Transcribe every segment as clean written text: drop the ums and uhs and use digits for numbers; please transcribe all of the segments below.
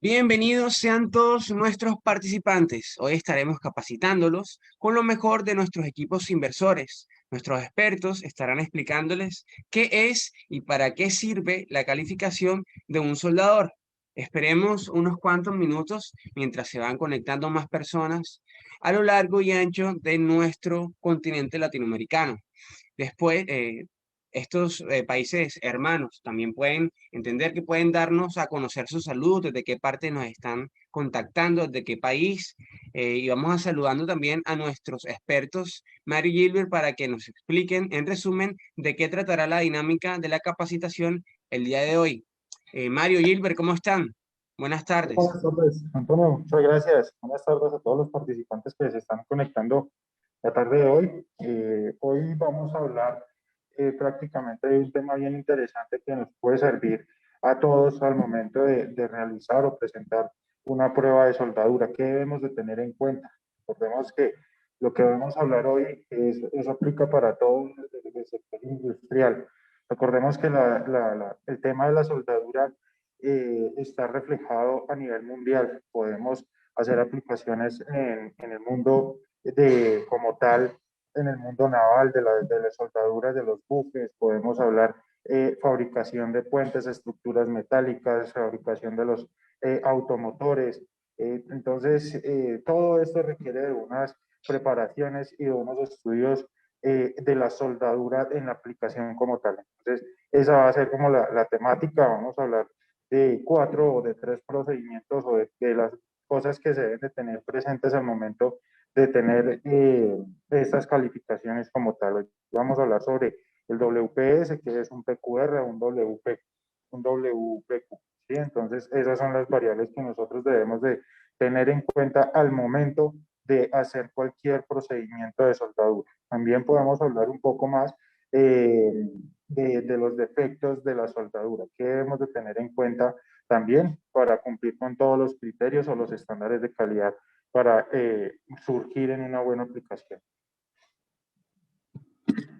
Bienvenidos sean todos nuestros participantes. Hoy estaremos capacitándolos con lo mejor de nuestros equipos inversores. Nuestros expertos estarán explicándoles qué es y para qué sirve la calificación de un soldador. Esperemos unos cuantos minutos mientras se van conectando más personas a lo largo y ancho de nuestro continente latinoamericano. Después, estos países hermanos también pueden entender que pueden darnos a conocer su salud, desde qué parte nos están contactando, desde qué país. Y vamos a saludando también a nuestros expertos, Mario y Gilbert, para que nos expliquen en resumen de qué tratará la dinámica de la capacitación el día de hoy. Mario, Gilbert, ¿cómo están? Buenas tardes. Buenas tardes, Antonio. Muchas gracias. Buenas tardes a todos los participantes que se están conectando la tarde de hoy. Hoy vamos a hablar prácticamente de un tema bien interesante que nos puede servir a todos al momento de realizar o presentar una prueba de soldadura. ¿Qué debemos de tener en cuenta? Recordemos que lo que vamos a hablar hoy eso aplica para todo el sector industrial. Recordemos que el tema de la soldadura está reflejado a nivel mundial. Podemos hacer aplicaciones en el mundo como tal, en el mundo naval, de las soldaduras, de los buques, podemos hablar fabricación de puentes, estructuras metálicas, fabricación de los automotores. Entonces, todo esto requiere de unas preparaciones y de unos estudios de la soldadura en la aplicación como tal. Entonces, esa va a ser como la temática. Vamos a hablar de 4 o de 3 procedimientos o de las cosas que se deben de tener presentes al momento de tener estas calificaciones como tal. Hoy vamos a hablar sobre el WPS, que es un PQR, un WPQ. ¿Sí? Entonces, esas son las variables que nosotros debemos de tener en cuenta al momento de hacer cualquier procedimiento de soldadura. También podemos hablar un poco más eh, de los defectos de la soldadura, que debemos de tener en cuenta también para cumplir con todos los criterios o los estándares de calidad para surgir en una buena aplicación.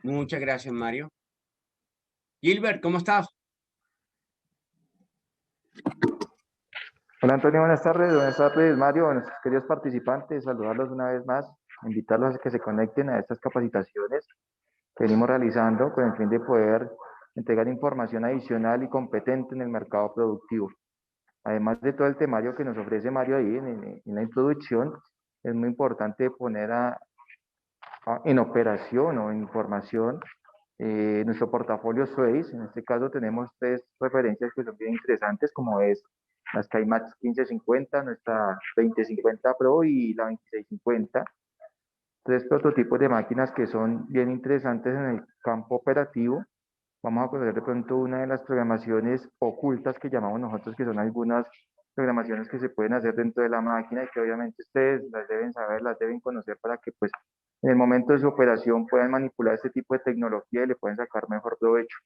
Muchas gracias, Mario. Gilbert, ¿cómo estás? Hola Antonio, buenas tardes Mario, buenos queridos participantes, saludarlos una vez más, invitarlos a que se conecten a estas capacitaciones que venimos realizando con el fin de poder entregar información adicional y competente en el mercado productivo. Además de todo el temario que nos ofrece Mario ahí en la introducción, es muy importante poner en operación o en información nuestro portafolio Suez. En este caso tenemos 3 referencias que son bien interesantes, como es la SkyMax 1550, nuestra 2050 Pro y la 2650. 3 prototipos de máquinas que son bien interesantes en el campo operativo. Vamos a conocer de pronto una de las programaciones ocultas que llamamos nosotros, que son algunas programaciones que se pueden hacer dentro de la máquina y que obviamente ustedes las deben saber, las deben conocer para que pues en el momento de su operación puedan manipular este tipo de tecnología y le pueden sacar mejor provecho.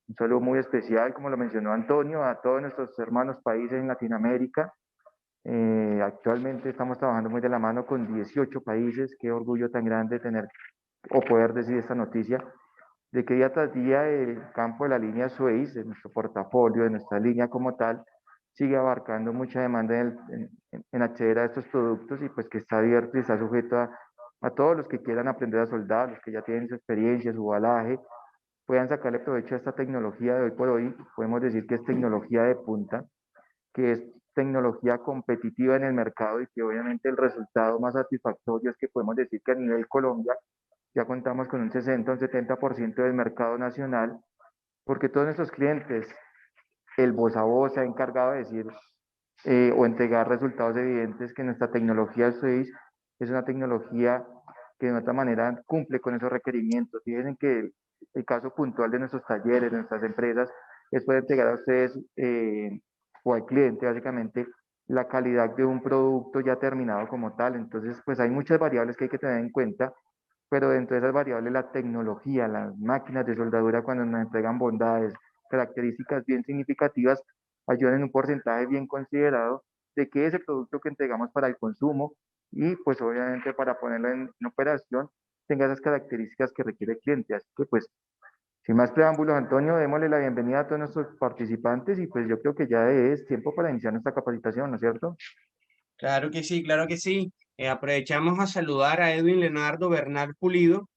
Un saludo muy especial, como lo mencionó Antonio, a todos nuestros hermanos países en Latinoamérica. Actualmente estamos trabajando muy de la mano con 18 países. Qué orgullo tan grande tener o poder decir esta noticia de que día tras día el campo de la línea Suez, de nuestro portafolio, de nuestra línea como tal, sigue abarcando mucha demanda en acceder a estos productos y pues que está abierto y está sujeto a todos los que quieran aprender a soldar, los que ya tienen su experiencia, su balaje, puedan sacarle provecho a esta tecnología de hoy por hoy. Podemos decir que es tecnología de punta, que es tecnología competitiva en el mercado y que obviamente el resultado más satisfactorio es que podemos decir que a nivel Colombia ya contamos con un 60 o un 70% del mercado nacional, porque todos nuestros clientes, el voz a voz se ha encargado de decir o entregar resultados evidentes que nuestra tecnología Suez es una tecnología que de otra manera cumple con esos requerimientos. Fíjense que el caso puntual de nuestros talleres, de nuestras empresas, es poder entregar a ustedes o al cliente básicamente la calidad de un producto ya terminado como tal. Entonces, pues hay muchas variables que hay que tener en cuenta pero dentro de esas variables la tecnología, las máquinas de soldadura cuando nos entregan bondades, caracterísicas bien significativas, ayudan en un porcentaje bien considerado de que ese producto que entregamos para el consumo y pues obviamente para ponerlo en operación tenga esas características que requiere el cliente. Así que pues sin más preámbulos, Antonio, démosle la bienvenida a todos nuestros participantes y pues yo creo que ya es tiempo para iniciar nuestra capacitación, ¿no es cierto? Claro que sí, claro que sí. Aprovechamos a saludar a Edwin Leonardo Bernal Pulido,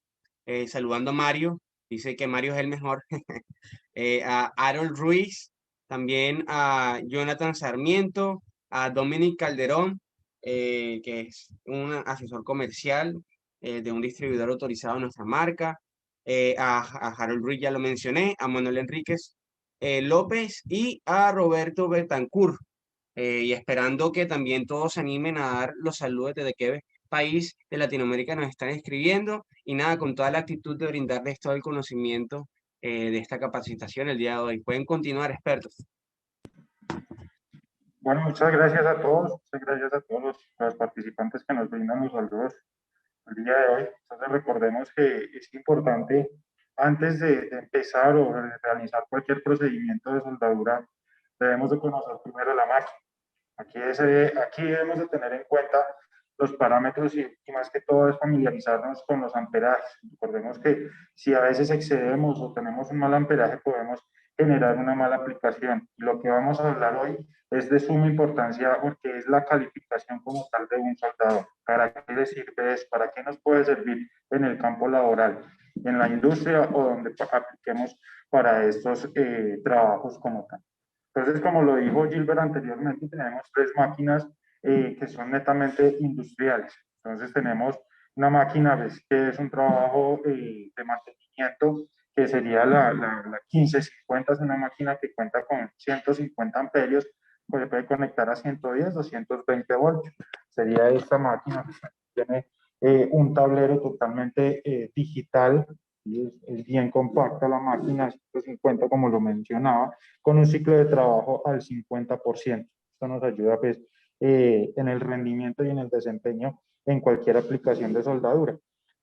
saludando a Mario, dice que Mario es el mejor. A Harold Ruiz, también a Jonathan Sarmiento, a Dominic Calderón, que es un asesor comercial de un distribuidor autorizado de nuestra marca, a Harold Ruiz ya lo mencioné, a Manuel Enríquez López y a Roberto Betancourt. Y esperando que también todos se animen a dar los saludos desde qué país de Latinoamérica nos están escribiendo y nada, con toda la actitud de brindarles todo el conocimiento de esta capacitación el día de hoy. Pueden continuar, expertos. Bueno, muchas gracias a todos, muchas gracias a todos los participantes que nos brindan los saludos el día de hoy. Entonces recordemos que es importante, antes de empezar o de realizar cualquier procedimiento de soldadura, debemos de conocer primero la máquina. Aquí debemos de tener en cuenta los parámetros y más que todo es familiarizarnos con los amperajes. Recordemos que si a veces excedemos o tenemos un mal amperaje, podemos generar una mala aplicación. Lo que vamos a hablar hoy es de suma importancia porque es la calificación como tal de un soldador. ¿Para qué le sirve eso? ¿Para qué nos puede servir en el campo laboral, en la industria o donde apliquemos para estos trabajos como tal? Entonces, como lo dijo Gilbert anteriormente, tenemos tres máquinas que son netamente industriales. Entonces, tenemos una máquina que es un trabajo de mantenimiento, que sería la 1550, es una máquina que cuenta con 150 amperios, pues se puede conectar a 110 o 120 voltios. Sería esta máquina que tiene un tablero totalmente digital, y es bien compacta la máquina, 150 como lo mencionaba, con un ciclo de trabajo al 50%. Esto nos ayuda pues, en el rendimiento y en el desempeño en cualquier aplicación de soldadura.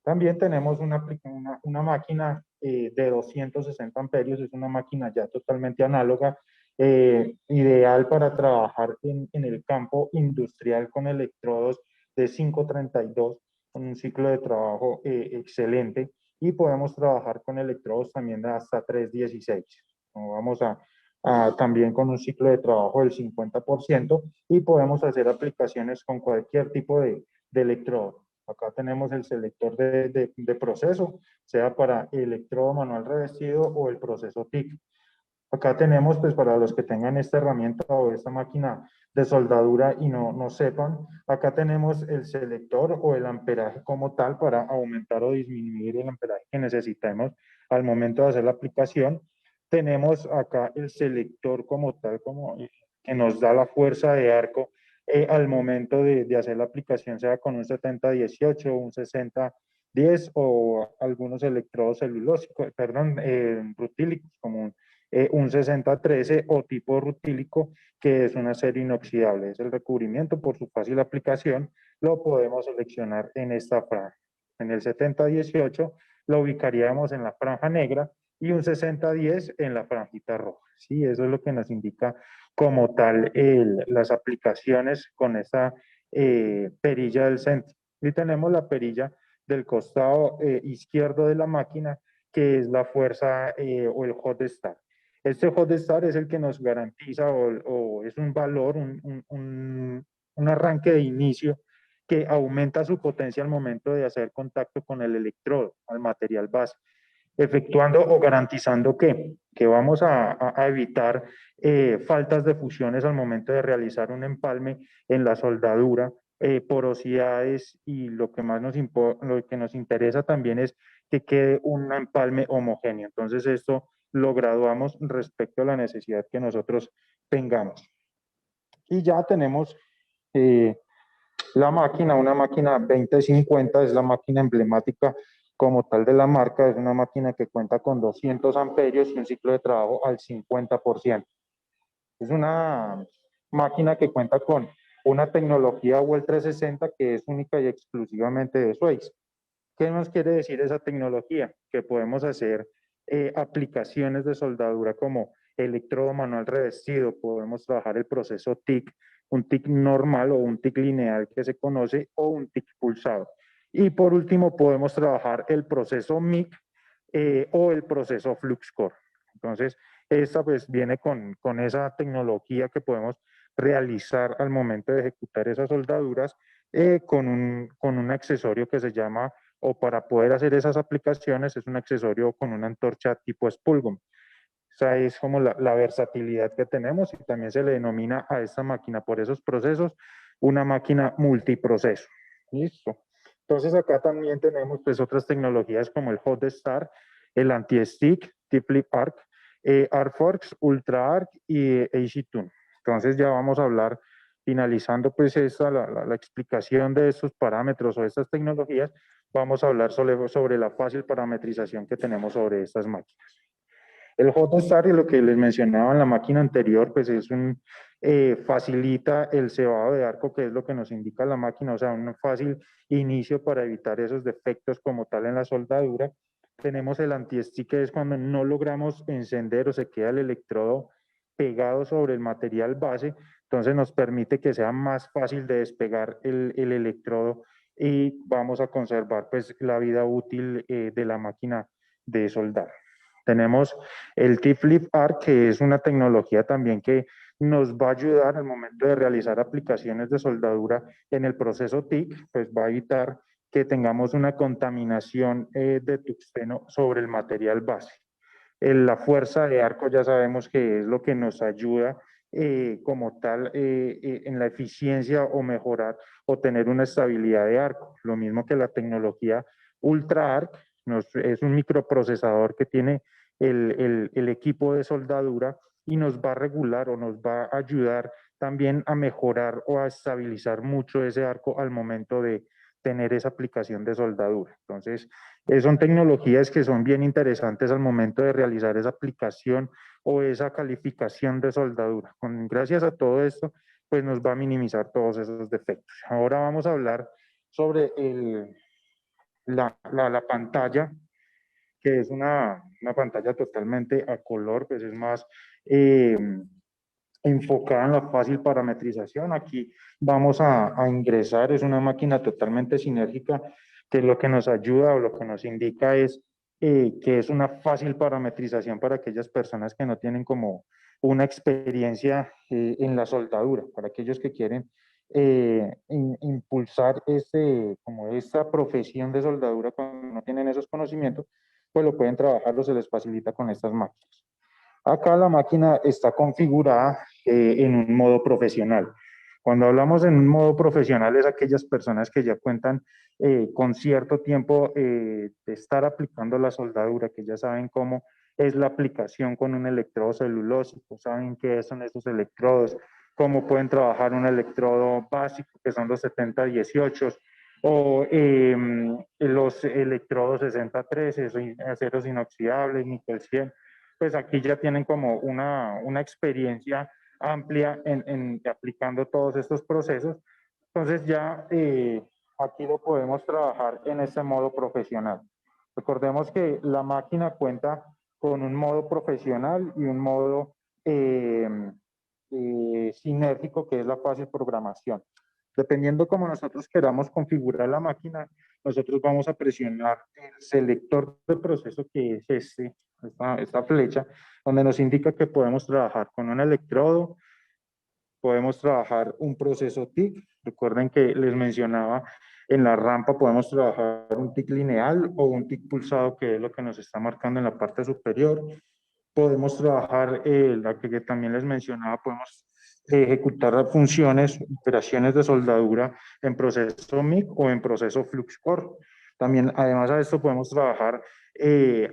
También tenemos una máquina de 260 amperios, es una máquina ya totalmente análoga, ideal para trabajar en el campo industrial con electrodos de 532, con un ciclo de trabajo excelente, y podemos trabajar con electrodos también de hasta 316. Vamos también con un ciclo de trabajo del 50% y podemos hacer aplicaciones con cualquier tipo de electrodo. Acá tenemos el selector de proceso, sea para electrodo manual revestido o el proceso TIC. Acá tenemos, pues para los que tengan esta herramienta o esta máquina de soldadura y no sepan, acá tenemos el selector o el amperaje como tal para aumentar o disminuir el amperaje que necesitemos al momento de hacer la aplicación. Tenemos acá el selector como tal, que nos da la fuerza de arco al momento de hacer la aplicación, sea con un 70-18, un 60-10 o algunos electrodos celulósicos, perdón, rutílicos, como un 6013 o tipo rutílico, que es un acero inoxidable. Es el recubrimiento por su fácil aplicación. Lo podemos seleccionar en esta franja. En el 7018 lo ubicaríamos en la franja negra y un 6010 en la franjita roja. Sí, eso es lo que nos indica como tal las aplicaciones con esta perilla del centro. Y tenemos la perilla del costado izquierdo de la máquina, que es la fuerza o el hot start. Este hot start es el que nos garantiza o es un valor, un arranque de inicio que aumenta su potencia al momento de hacer contacto con el electrodo, al material base, efectuando o garantizando que vamos a evitar faltas de fusiones al momento de realizar un empalme en la soldadura, porosidades, y lo que más lo que nos interesa también es que quede un empalme homogéneo. Entonces esto lo graduamos respecto a la necesidad que nosotros tengamos. Y ya tenemos la máquina, una máquina 2050, es la máquina emblemática como tal de la marca, es una máquina que cuenta con 200 amperios y un ciclo de trabajo al 50%. Es una máquina que cuenta con una tecnología UL 360 que es única y exclusivamente de Sweiss. ¿Qué nos quiere decir esa tecnología? Que podemos hacer aplicaciones de soldadura como electrodo manual revestido, podemos trabajar el proceso TIC, un TIC normal o un TIC lineal que se conoce, o un TIC pulsado. Y por último, podemos trabajar el proceso MIC o el proceso FluxCore. Entonces, esta pues viene con esa tecnología que podemos realizar al momento de ejecutar esas soldaduras con un accesorio que se llama, o para poder hacer esas aplicaciones, es un accesorio con una antorcha tipo Spulgum. Esa es como la versatilidad que tenemos, y también se le denomina a esta máquina por esos procesos una máquina multiproceso. Listo. Entonces acá también tenemos pues otras tecnologías como el Hot Start, el Anti-Stick, T-Flip Arc, ArcForce, Ultra Arc y AC-Tune. Entonces ya vamos a hablar, finalizando pues la explicación de estos parámetros o estas tecnologías, vamos a hablar sobre la fácil parametrización que tenemos sobre estas máquinas. El hot start, y lo que les mencionaba en la máquina anterior, pues facilita el cebado de arco, que es lo que nos indica la máquina, o sea, un fácil inicio para evitar esos defectos como tal en la soldadura. Tenemos el anti-stick, que es cuando no logramos encender o se queda el electrodo pegado sobre el material base, entonces nos permite que sea más fácil de despegar el electrodo, y vamos a conservar pues la vida útil de la máquina de soldar. Tenemos el T-Flip Arc, que es una tecnología también que nos va a ayudar al momento de realizar aplicaciones de soldadura en el proceso TIC, pues va a evitar que tengamos una contaminación de tungsteno sobre el material base. La fuerza de arco ya sabemos que es lo que nos ayuda como tal en la eficiencia o mejorar o tener una estabilidad de arco. Lo mismo que la tecnología Ultra Arc, es un microprocesador que tiene el equipo de soldadura, y nos va a regular o nos va a ayudar también a mejorar o a estabilizar mucho ese arco al momento de tener esa aplicación de soldadura. Entonces, son tecnologías que son bien interesantes al momento de realizar esa aplicación o esa calificación de soldadura. Gracias a todo esto, pues nos va a minimizar todos esos defectos. Ahora vamos a hablar sobre la pantalla, que es una pantalla totalmente a color, pues es más enfocada en la fácil parametrización. Aquí vamos a ingresar, es una máquina totalmente sinérgica, que lo que nos ayuda o lo que nos indica es que es una fácil parametrización para aquellas personas que no tienen como una experiencia en la soldadura, para aquellos que quieren impulsar como esta profesión de soldadura cuando no tienen esos conocimientos, pues lo pueden trabajar o se les facilita con estas máquinas. Acá la máquina está configurada en un modo profesional. Cuando hablamos en un modo profesional, es aquellas personas que ya cuentan con cierto tiempo de estar aplicando la soldadura, que ya saben cómo es la aplicación con un electrodo celulósico, saben qué son esos electrodos, cómo pueden trabajar un electrodo básico, que son los 7018, o los electrodos 6013, aceros inoxidables, níquel 100. Pues aquí ya tienen como una experiencia amplia en aplicando todos estos procesos. Entonces ya aquí lo podemos trabajar en este modo profesional. Recordemos que la máquina cuenta con un modo profesional y un modo eh, sinérgico, que es la fase de programación. Dependiendo cómo nosotros queramos configurar la máquina, nosotros vamos a presionar el selector de proceso, que es esta flecha, donde nos indica que podemos trabajar con un electrodo, podemos trabajar un proceso TIC. Recuerden que les mencionaba, en la rampa podemos trabajar un TIC lineal o un TIC pulsado, que es lo que nos está marcando en la parte superior. Podemos trabajar, la que también les mencionaba, podemos ejecutar funciones, operaciones de soldadura en proceso MIC o en proceso FluxCore. También, además de esto, podemos trabajar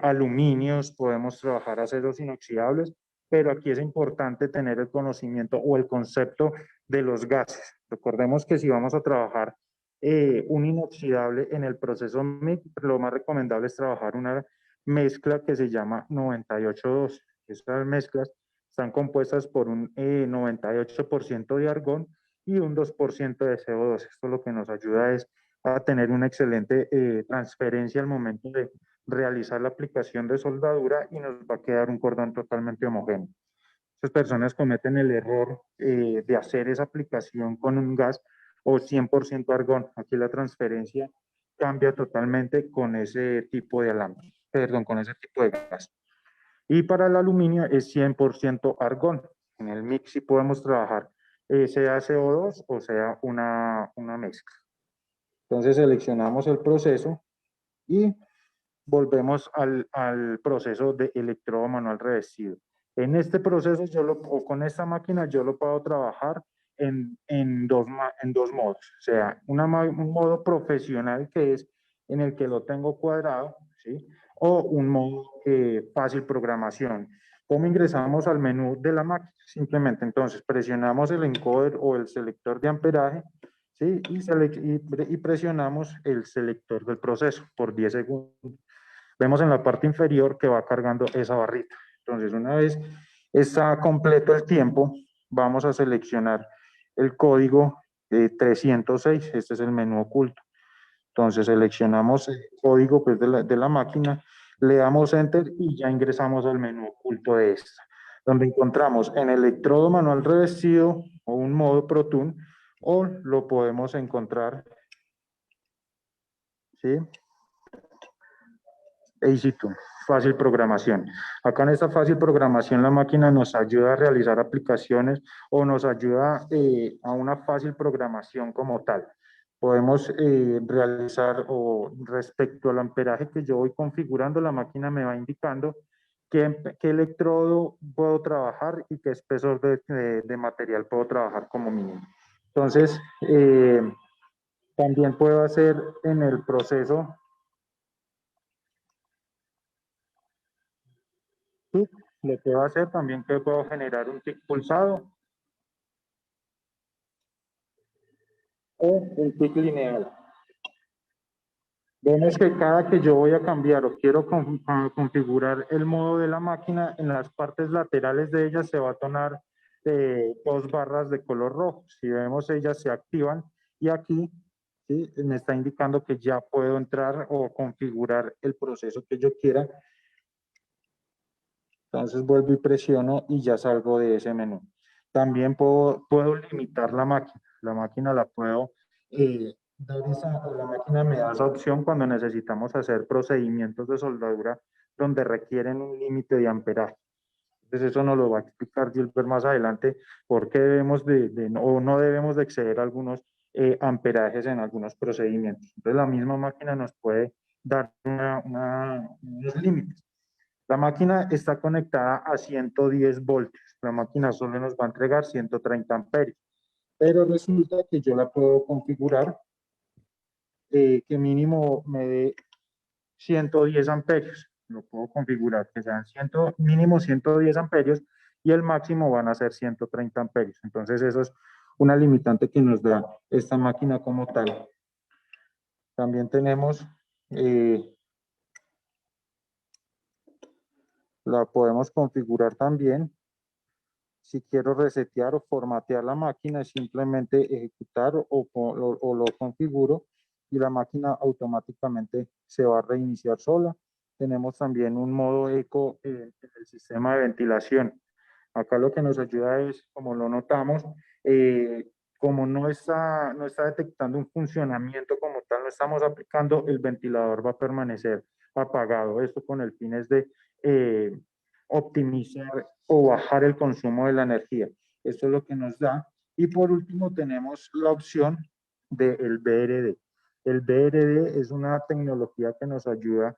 aluminios, podemos trabajar aceros inoxidables, pero aquí es importante tener el conocimiento o el concepto de los gases. Recordemos que si vamos a trabajar un inoxidable en el proceso MIC, lo más recomendable es trabajar una mezcla que se llama 98-2. Estas mezclas están compuestas por un 98% de argón y un 2% de CO2. Esto lo que nos ayuda es a tener una excelente transferencia al momento de realizar la aplicación de soldadura y nos va a quedar un cordón totalmente homogéneo. Muchas personas cometen el error de hacer esa aplicación con un gas o 100% argón. Aquí la transferencia cambia totalmente con ese tipo de alambre, perdón, con ese tipo de gas. Y para el aluminio es 100% argón. En el mix sí podemos trabajar sea CO2 o sea una mezcla. Entonces seleccionamos el proceso y volvemos al proceso de electrodo manual revestido. En este proceso, o con esta máquina, yo lo puedo trabajar en dos modos. O sea, un modo profesional que es en el que lo tengo cuadrado, ¿sí? O un modo fácil programación. ¿Cómo ingresamos al menú de la máquina? Simplemente, entonces, presionamos el encoder o el selector de amperaje, ¿sí? Y presionamos el selector del proceso por 10 segundos. Vemos en la parte inferior que va cargando esa barrita. Entonces, una vez está completo el tiempo, vamos a seleccionar el código 306. Este es el menú oculto. Entonces, seleccionamos el código pues, de la máquina, le damos Enter y ya ingresamos al menú oculto de esta, donde encontramos en electrodo manual revestido o un modo ProTune, o lo podemos encontrar, ¿sí? EasyTune, fácil programación. Acá en esta fácil programación la máquina nos ayuda a realizar aplicaciones o nos ayuda a una fácil programación como tal. Podemos realizar o respecto al amperaje que yo voy configurando, la máquina me va indicando qué electrodo puedo trabajar y qué espesor de material puedo trabajar como mínimo. Entonces, también puedo hacer en el proceso tick, lo que va a hacer también que puedo generar un tick pulsado o un tick lineal. Vemos que cada que yo voy a cambiar o quiero configurar el modo de la máquina, en las partes laterales de ella se va a tonar dos barras de color rojo. Si vemos, ellas se activan y aquí ¿sí? Me está indicando que ya puedo entrar o configurar el proceso que yo quiera. Entonces vuelvo y presiono y ya salgo de ese menú. También puedo limitar la máquina. La máquina la puedo la máquina me da esa opción cuando necesitamos hacer procedimientos de soldadura donde requieren un límite de amperaje. Entonces eso nos lo va a explicar Gilbert más adelante, por qué debemos o no debemos de exceder algunos amperajes en algunos procedimientos. Entonces la misma máquina nos puede dar unos límites. La máquina está conectada a 110 voltios. La máquina solo nos va a entregar 130 amperios. Pero resulta que yo la puedo configurar que mínimo me dé 110 amperios. Lo puedo configurar que sean mínimo 110 amperios y el máximo van a ser 130 amperios. Entonces eso es una limitante que nos da esta máquina como tal. También tenemos la podemos configurar también. Si quiero resetear o formatear la máquina, simplemente ejecutar o lo configuro y la máquina automáticamente se va a reiniciar sola. Tenemos también un modo eco en el sistema de ventilación. Acá lo que nos ayuda es, como lo notamos, como no está detectando un funcionamiento como tal, no estamos aplicando, el ventilador va a permanecer apagado. Esto con el fin es de optimizar o bajar el consumo de la energía. Esto es lo que nos da. Y por último tenemos la opción del BRD. El BRD es una tecnología que nos ayuda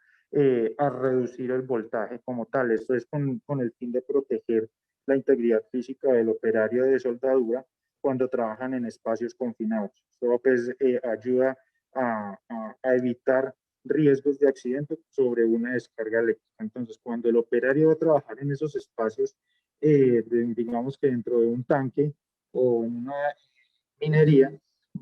a reducir el voltaje como tal. Esto es con el fin de proteger la integridad física del operario de soldadura cuando trabajan en espacios confinados. Esto pues, ayuda a evitar riesgos de accidente sobre una descarga eléctrica. Entonces, cuando el operario va a trabajar en esos espacios, digamos que dentro de un tanque o en una minería,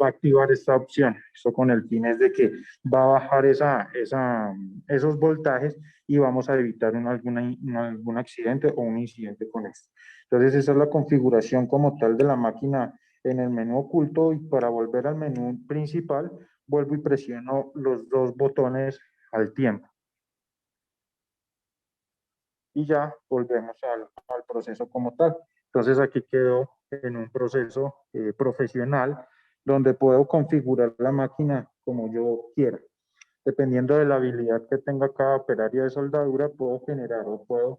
va a activar esta opción. Esto con el fin es de que va a bajar esos voltajes y vamos a evitar algún accidente o un incidente con esto. Entonces, esa es la configuración como tal de la máquina en el menú oculto y para volver al menú principal, vuelvo y presiono los dos botones al tiempo. Y ya volvemos al proceso como tal. Entonces aquí quedo en un proceso profesional donde puedo configurar la máquina como yo quiera. Dependiendo de la habilidad que tenga cada operario de soldadura, puedo generar o puedo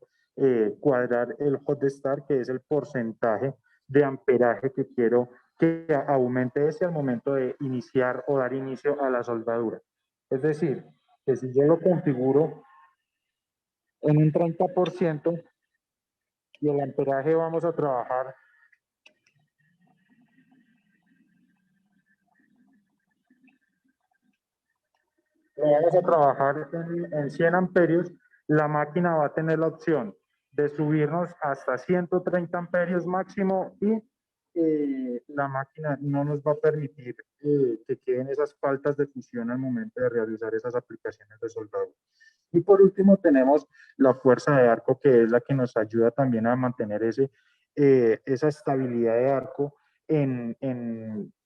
cuadrar el hot start, que es el porcentaje de amperaje que quiero que aumente ese al momento de iniciar o dar inicio a la soldadura. Es decir, que si yo lo configuro en un 30% y el amperaje vamos a trabajar en 100 amperios, la máquina va a tener la opción de subirnos hasta 130 amperios máximo y la máquina no nos va a permitir que queden esas faltas de fusión al momento de realizar esas aplicaciones de soldadura. Y por último tenemos la fuerza de arco, que es la que nos ayuda también a mantener esa estabilidad de arco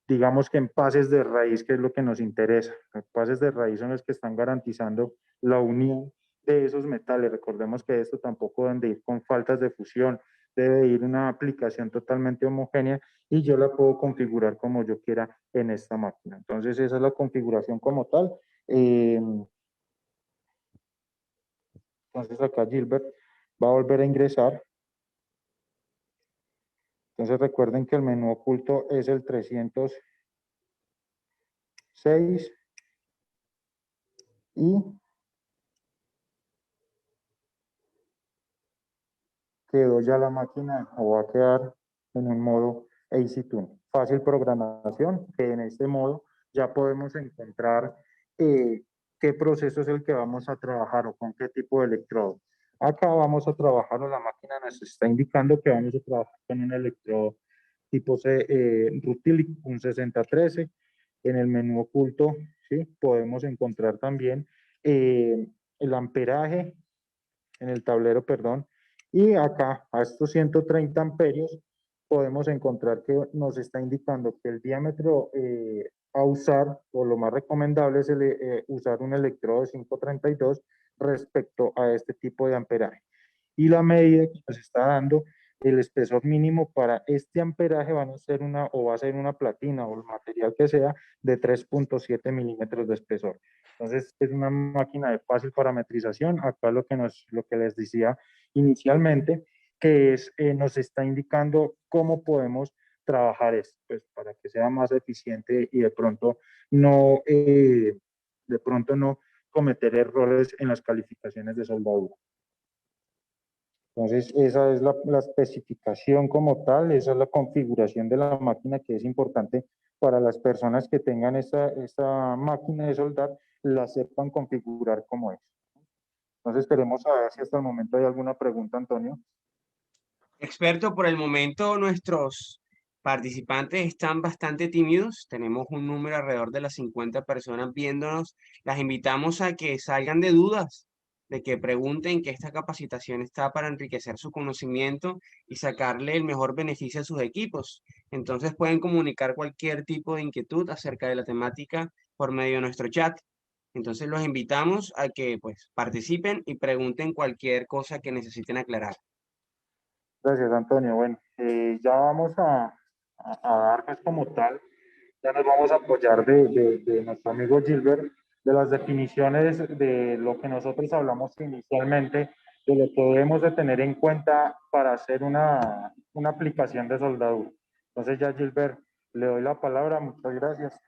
digamos que en pases de raíz, que es lo que nos interesa. Los pases de raíz son los que están garantizando la unión de esos metales. Recordemos que esto tampoco deben de ir con faltas de fusión, debe ir una aplicación totalmente homogénea y yo la puedo configurar como yo quiera en esta máquina. Entonces esa es la configuración como tal. Entonces acá Gilbert va a volver a ingresar. Entonces recuerden que el menú oculto es el 306 y quedó ya la máquina o va a quedar en un modo AC Tune. Fácil programación, que en este modo ya podemos encontrar qué proceso es el que vamos a trabajar o con qué tipo de electrodo. Acá vamos a trabajar, o la máquina nos está indicando que vamos a trabajar con un electrodo tipo Rutilic, un 6013. En el menú oculto, ¿sí? Podemos encontrar también el amperaje en el tablero, perdón, y acá a estos 130 amperios podemos encontrar que nos está indicando que el diámetro a usar, o lo más recomendable es usar un electrodo de 532 respecto a este tipo de amperaje. Y la medida que nos está dando el espesor mínimo para este amperaje va a ser una platina o el material que sea de 3.7 milímetros de espesor. Entonces es una máquina de fácil parametrización. Acá lo que les decía inicialmente, que nos está indicando cómo podemos trabajar esto, pues para que sea más eficiente y no, de pronto no cometer errores en las calificaciones de soldadura. Entonces, esa es la especificación como tal, esa es la configuración de la máquina que es importante para las personas que tengan esta máquina de soldar, la sepan configurar como es. Entonces, queremos saber si hasta el momento hay alguna pregunta, Antonio. Experto, por el momento nuestros participantes están bastante tímidos. Tenemos un número alrededor de las 50 personas viéndonos. Las invitamos a que salgan de dudas, de que pregunten, que esta capacitación está para enriquecer su conocimiento y sacarle el mejor beneficio a sus equipos. Entonces pueden comunicar cualquier tipo de inquietud acerca de la temática por medio de nuestro chat. Entonces los invitamos a que pues participen y pregunten cualquier cosa que necesiten aclarar. Gracias, Antonio. Bueno, ya vamos a dar pues como tal, ya nos vamos a apoyar de nuestro amigo Gilbert, de las definiciones de lo que nosotros hablamos inicialmente, de lo que debemos de tener en cuenta para hacer una aplicación de soldadura. Entonces ya Gilbert, le doy la palabra, muchas gracias.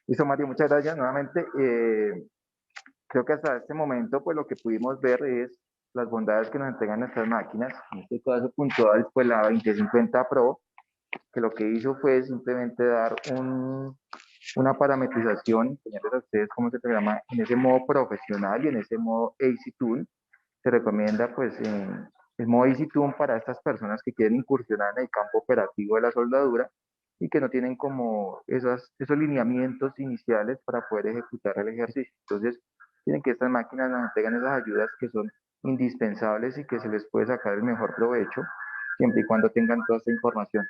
Listo, Mario, muchas gracias nuevamente. Creo que hasta este momento, pues lo que pudimos ver es las bondades que nos entregan nuestras máquinas. En este caso puntual, pues la 2050 Pro, que lo que hizo fue simplemente dar una parametrización, enseñarles a ustedes cómo se programa en ese modo profesional y en ese modo AC Tune. Se recomienda pues el modo AC Tune para estas personas que quieren incursionar en el campo operativo de la soldadura y que no tienen como esos lineamientos iniciales para poder ejecutar el ejercicio. Entonces, tienen que estas máquinas nos entregan esas ayudas que son indispensables y que se les puede sacar el mejor provecho, siempre y cuando tengan toda esta información.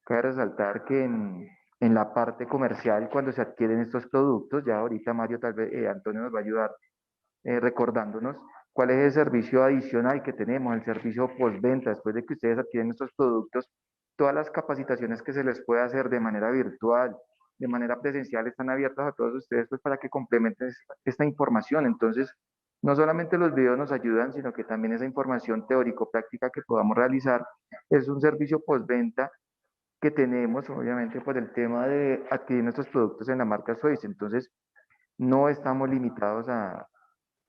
Cabe resaltar que en la parte comercial, cuando se adquieren estos productos, ya ahorita Mario, tal vez Antonio nos va a ayudar recordándonos cuál es el servicio adicional que tenemos, el servicio postventa, después de que ustedes adquieren estos productos, todas las capacitaciones que se les puede hacer de manera virtual, de manera presencial, están abiertas a todos ustedes pues, para que complementen esta información. Entonces, no solamente los videos nos ayudan, sino que también esa información teórico-práctica que podamos realizar es un servicio postventa que tenemos, obviamente, por el tema de adquirir nuestros productos en la marca Suez. Entonces, no estamos limitados a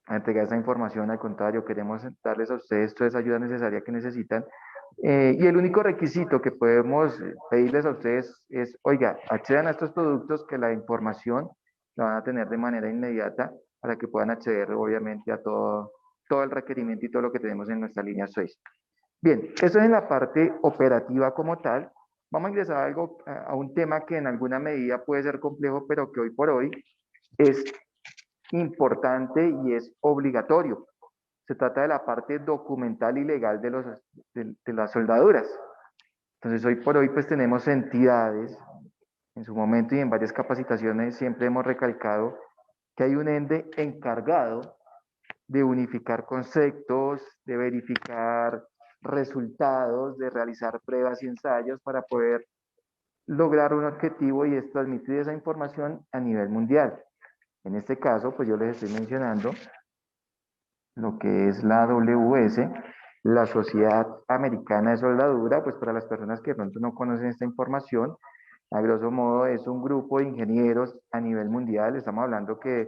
entregar esa información, al contrario, queremos darles a ustedes toda esa ayuda necesaria que necesitan. Y el único requisito que podemos pedirles a ustedes es, oiga, accedan a estos productos que la información la van a tener de manera inmediata para que puedan acceder, obviamente, a todo el requerimiento y todo lo que tenemos en nuestra línea Suez. Bien, eso es en la parte operativa como tal. Vamos a ingresar a a un tema que en alguna medida puede ser complejo, pero que hoy por hoy es importante y es obligatorio. Se trata de la parte documental y legal de las soldaduras. Entonces, hoy por hoy, pues tenemos entidades, en su momento y en varias capacitaciones siempre hemos recalcado que hay un ente encargado de unificar conceptos, de verificar resultados, de realizar pruebas y ensayos para poder lograr un objetivo y es transmitir esa información a nivel mundial. En este caso, pues yo les estoy mencionando lo que es la AWS, la Sociedad Americana de Soldadura, pues para las personas que de pronto no conocen esta información, a grosso modo es un grupo de ingenieros a nivel mundial, estamos hablando que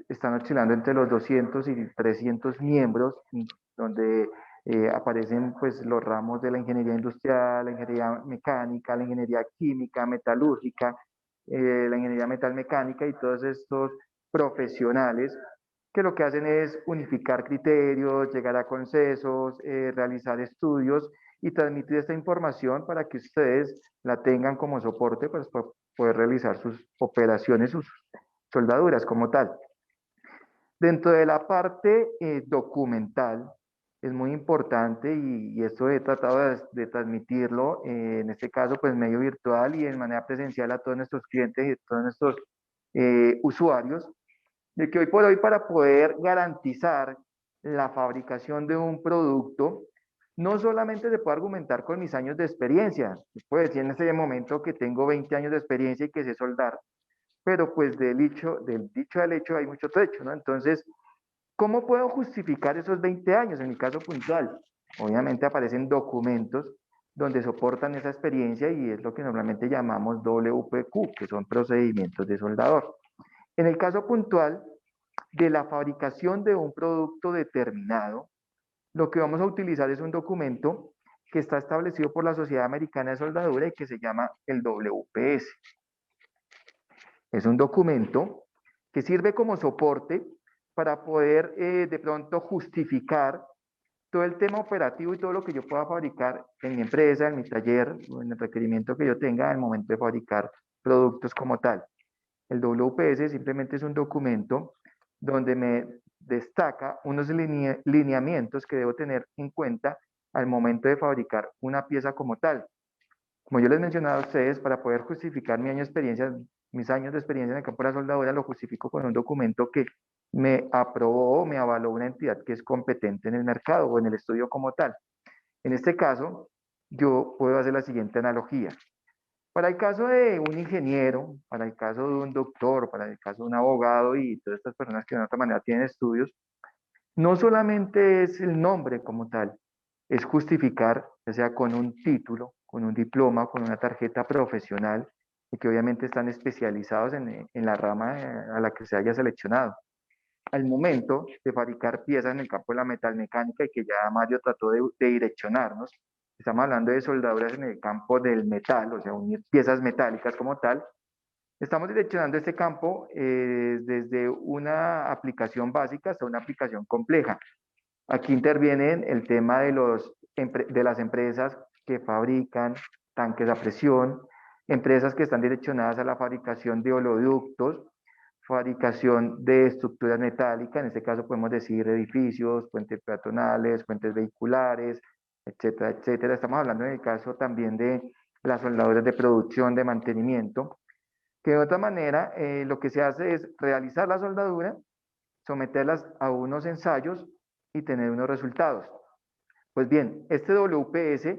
están oscilando entre los 200 y 300 miembros, donde aparecen pues los ramos de la ingeniería industrial, la ingeniería mecánica, la ingeniería química, metalúrgica, la ingeniería metalmecánica y todos estos profesionales que lo que hacen es unificar criterios, llegar a consensos, realizar estudios y transmitir esta información para que ustedes la tengan como soporte pues, para poder realizar sus operaciones, sus soldaduras como tal. Dentro de la parte documental, es muy importante y esto he tratado de transmitirlo, en este caso, pues medio virtual y de manera presencial a todos nuestros clientes y a todos nuestros usuarios, de que hoy por hoy para poder garantizar la fabricación de un producto, no solamente se puede argumentar con mis años de experiencia, se puede decir en este momento que tengo 20 años de experiencia y que sé soldar, pero pues del dicho al hecho hay mucho trecho, ¿no? Entonces, ¿cómo puedo justificar esos 20 años en mi caso puntual? Obviamente aparecen documentos donde soportan esa experiencia y es lo que normalmente llamamos WPQ, que son procedimientos de soldador. En el caso puntual de la fabricación de un producto determinado, lo que vamos a utilizar es un documento que está establecido por la Sociedad Americana de Soldadura y que se llama el WPS. Es un documento que sirve como soporte para poder de pronto justificar todo el tema operativo y todo lo que yo pueda fabricar en mi empresa, en mi taller, o en el requerimiento que yo tenga al momento de fabricar productos como tal. El WPS simplemente es un documento donde me destaca unos lineamientos que debo tener en cuenta al momento de fabricar una pieza como tal. Como yo les mencionaba a ustedes, para poder justificar mis años de experiencia en el campo de la soldadura, lo justifico con un documento que me aprobó o me avaló una entidad que es competente en el mercado o en el estudio como tal. En este caso, yo puedo hacer la siguiente analogía. Para el caso de un ingeniero, para el caso de un doctor, para el caso de un abogado y todas estas personas que de otra manera tienen estudios, no solamente es el nombre como tal, es justificar, ya sea con un título, con un diploma, con una tarjeta profesional, y que obviamente están especializados en la rama a la que se haya seleccionado. Al momento de fabricar piezas en el campo de la metalmecánica, y que ya Mario trató de direccionarnos, estamos hablando de soldaduras en el campo del metal, o sea, unir piezas metálicas como tal. Estamos direccionando este campo desde una aplicación básica hasta una aplicación compleja. Aquí intervienen el tema de las empresas que fabrican tanques a presión, empresas que están direccionadas a la fabricación de oleoductos, fabricación de estructuras metálicas, en este caso podemos decir edificios, puentes peatonales, puentes vehiculares, etcétera, etcétera. Estamos hablando en el caso también de las soldaduras de producción, de mantenimiento, que de otra manera lo que se hace es realizar la soldadura, someterlas a unos ensayos y tener unos resultados. Pues bien, este WPS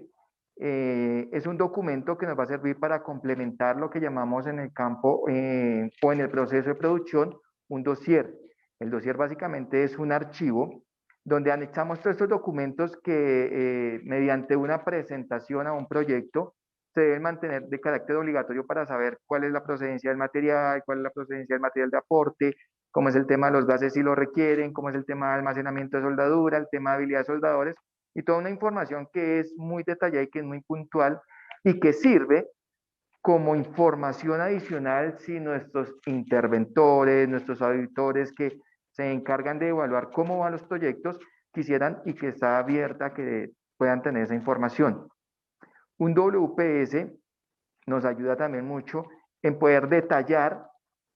es un documento que nos va a servir para complementar lo que llamamos en el campo o en el proceso de producción un dossier. El dossier básicamente es un archivo donde anexamos todos estos documentos que mediante una presentación a un proyecto se deben mantener de carácter obligatorio para saber cuál es la procedencia del material, cuál es la procedencia del material de aporte, cómo es el tema de los gases si lo requieren, cómo es el tema de almacenamiento de soldadura, el tema de habilidad de soldadores, y toda una información que es muy detallada y que es muy puntual y que sirve como información adicional si nuestros interventores, nuestros auditores que se encargan de evaluar cómo van los proyectos, quisieran y que está abierta que puedan tener esa información. Un WPS nos ayuda también mucho en poder detallar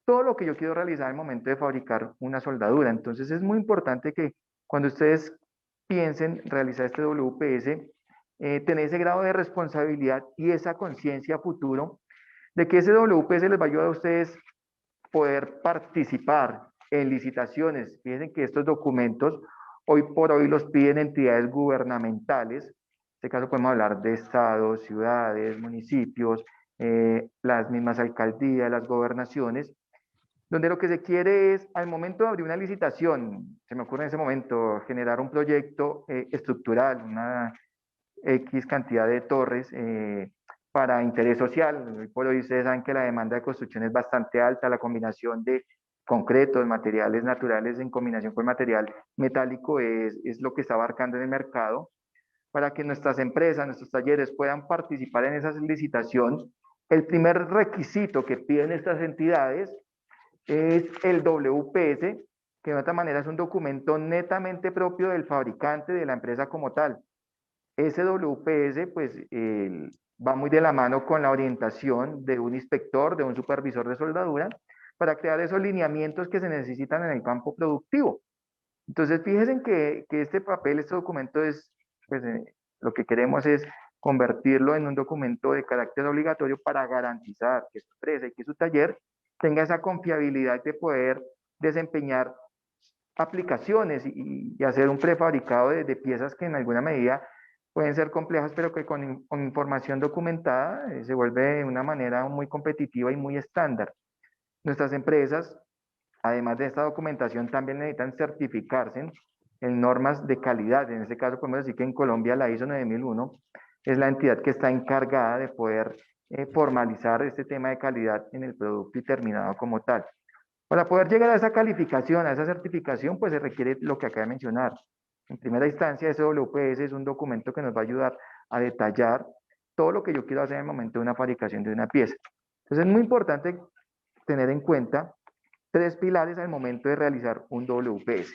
todo lo que yo quiero realizar al momento de fabricar una soldadura. Entonces es muy importante que cuando ustedes piensen realizar este WPS, tener ese grado de responsabilidad y esa conciencia a futuro de que ese WPS les va a ayudar a ustedes poder participar en licitaciones. Fíjense que estos documentos hoy por hoy los piden entidades gubernamentales. En este caso podemos hablar de estados, ciudades, municipios, las mismas alcaldías, las gobernaciones, donde lo que se quiere es, al momento de abrir una licitación, se me ocurre en ese momento, generar un proyecto estructural, una X cantidad de torres para interés social. Hoy por hoy ustedes saben que la demanda de construcción es bastante alta, la combinación de concretos, materiales naturales en combinación con material metálico es lo que está abarcando en el mercado. Para que nuestras empresas, nuestros talleres puedan participar en esa licitación, el primer requisito que piden estas entidades es el WPS, que de otra manera es un documento netamente propio del fabricante, de la empresa como tal. Ese WPS pues va muy de la mano con la orientación de un inspector, de un supervisor de soldadura, para crear esos lineamientos que se necesitan en el campo productivo. Entonces fíjense que este papel, este documento es, pues lo que queremos es convertirlo en un documento de carácter obligatorio para garantizar que su empresa y que su taller tenga esa confiabilidad de poder desempeñar aplicaciones y hacer un prefabricado de piezas que en alguna medida pueden ser complejas, pero que con información documentada se vuelve de una manera muy competitiva y muy estándar. Nuestras empresas, además de esta documentación, también necesitan certificarse en normas de calidad. En este caso podemos decir que en Colombia la ISO 9001 es la entidad que está encargada de poder formalizar este tema de calidad en el producto y terminado como tal. Para poder llegar a esa calificación, a esa certificación, pues se requiere lo que acabo de mencionar. En primera instancia, ese WPS es un documento que nos va a ayudar a detallar todo lo que yo quiero hacer en el momento de una fabricación de una pieza. Entonces es muy importante tener en cuenta 3 pilares al momento de realizar un WPS.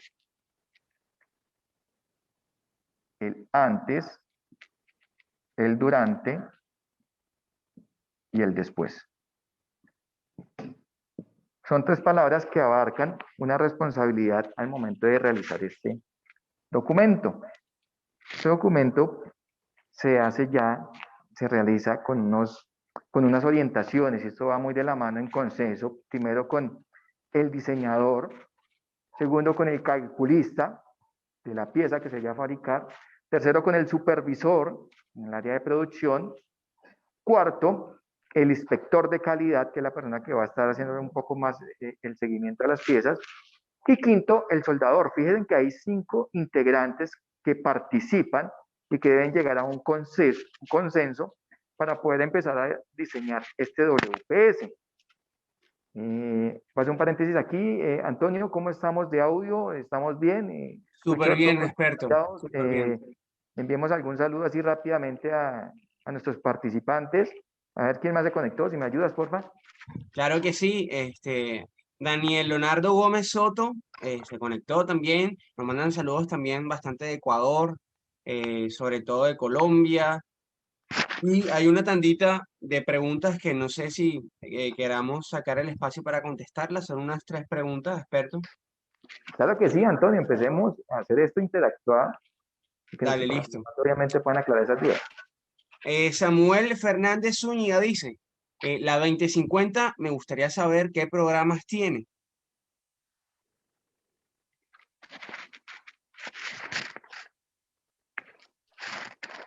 El antes, el durante y el después. Son 3 palabras que abarcan una responsabilidad al momento de realizar este documento. Este documento se hace ya, se realiza con unas orientaciones, y esto va muy de la mano en consenso, primero con el diseñador, segundo con el calculista de la pieza que se vaya a fabricar, tercero con el supervisor en el área de producción, cuarto, el inspector de calidad, que es la persona que va a estar haciendo un poco más el seguimiento de las piezas, y quinto, el soldador. Fíjense que hay 5 integrantes que participan y que deben llegar a un consenso para poder empezar a diseñar este WPS. Paso un paréntesis aquí. Antonio, ¿cómo estamos de audio? ¿Estamos bien? Súper bien, experto. Súper bien. Enviemos algún saludo así rápidamente a nuestros participantes. A ver quién más se conectó, si me ayudas, porfa. Claro que sí, Daniel Leonardo Gómez Soto se conectó también, nos mandan saludos también bastante de Ecuador, sobre todo de Colombia. Y hay una tandita de preguntas que no sé si queramos sacar el espacio para contestarlas. Son unas 3 preguntas, experto. Claro que sí, Antonio, empecemos a hacer esto interactuar y que Dale, nuestros listo. participantes obviamente puedan aclarar esas dudas. Samuel Fernández Zúñiga dice, la 2050, me gustaría saber qué programas tiene.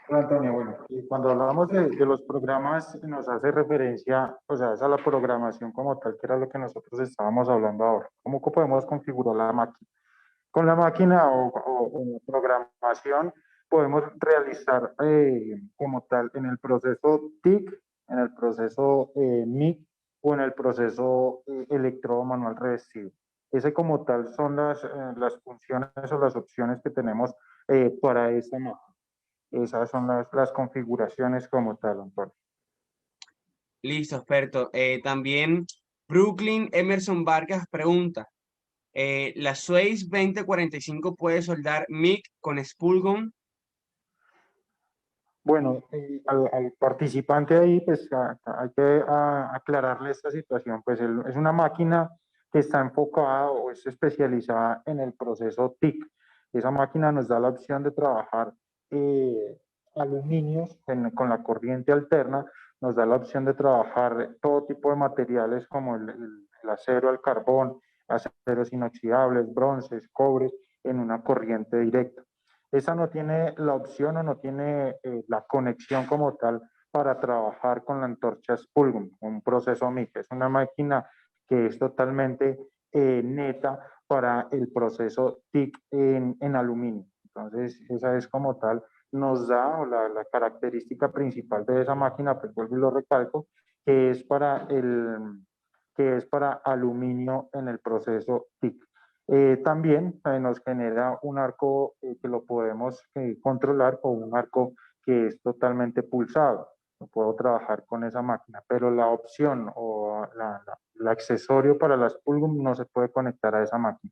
Hola, Antonio, bueno, y cuando hablamos de los programas nos hace referencia, o sea, es a la programación como tal, que era lo que nosotros estábamos hablando ahora. ¿Cómo podemos configurar la máquina? Con la máquina o programación podemos realizar como tal en el proceso TIC, en el proceso MIC o en el proceso electrodo manual revestido. Ese como tal son las funciones o las opciones que tenemos para esta máquina. Esas son las configuraciones como tal, Antonio. Listo, experto. También Brooklyn Emerson Vargas pregunta, ¿la Swatch 2045 puede soldar MIG con Spulgon? Bueno, al participante ahí, pues hay que aclararle esta situación. Pues es una máquina que está enfocada o es especializada en el proceso TIC. Esa máquina nos da la opción de trabajar aluminios con la corriente alterna, nos da la opción de trabajar todo tipo de materiales como el acero, el carbón, aceros inoxidables, bronces, cobre, en una corriente directa. Esa no tiene la opción o no tiene la conexión como tal para trabajar con la antorcha Spulgum, un proceso MIG. Es una máquina que es totalmente neta para el proceso TIC en aluminio. Entonces, esa es como tal, nos da la característica principal de esa máquina, pues vuelvo y lo recalco, que es para, que es para aluminio en el proceso TIC. También nos genera un arco que lo podemos controlar o un arco que es totalmente pulsado. No puedo trabajar con esa máquina, pero la opción o el accesorio para las Pulgum no se puede conectar a esa máquina.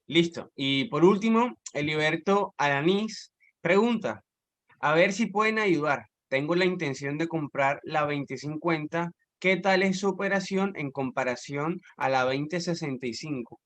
Listo. Y por último, Eliberto Alanís pregunta, a ver si pueden ayudar. Tengo la intención de comprar la 2050. ¿Qué tal es su operación en comparación a la 2065?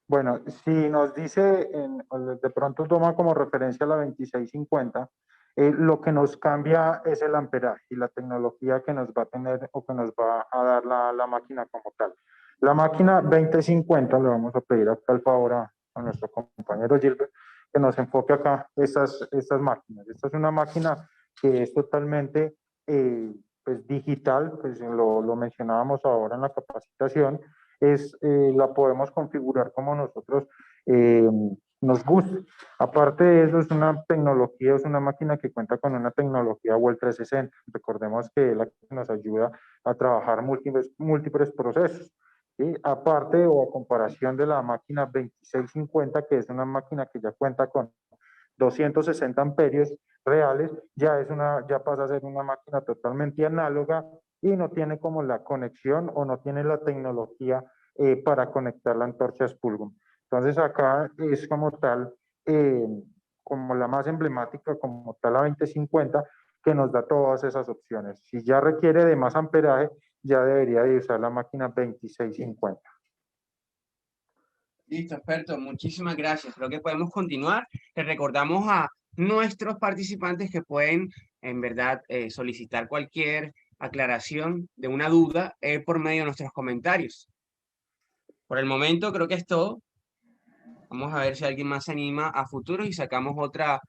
Bueno, si nos dice, de pronto toma como referencia la 2650, lo que nos cambia es el amperaje y la tecnología que nos va a tener o que nos va a dar la máquina como tal. La máquina 2050, le vamos a pedir acá el favor a nuestro compañero Gilbert, que nos enfoque acá estas máquinas. Esta es una máquina que es totalmente pues, digital, pues lo mencionábamos ahora en la capacitación, la podemos configurar como nosotros eh, nos guste. Aparte de eso, es una tecnología, es una máquina que cuenta con una tecnología Wall 360. Recordemos que es la que nos ayuda a trabajar múltiples procesos. ¿Sí? Aparte o a comparación de la máquina 2650, que es una máquina que ya cuenta con 260 amperios reales, ya pasa a ser una máquina totalmente análoga y no tiene como la conexión o no tiene la tecnología para conectar la antorcha Spulgum. Entonces acá es como tal, como la más emblemática, como tal la 2050, que nos da todas esas opciones. Si ya requiere de más amperaje, ya debería de usar la máquina 2650. Listo, experto, muchísimas gracias. Creo que podemos continuar. Les recordamos a nuestros participantes que pueden, en verdad, solicitar cualquier aclaración de una duda por medio de nuestros comentarios. Por el momento, creo que es todo. Vamos a ver si alguien más se anima a futuro y sacamos otra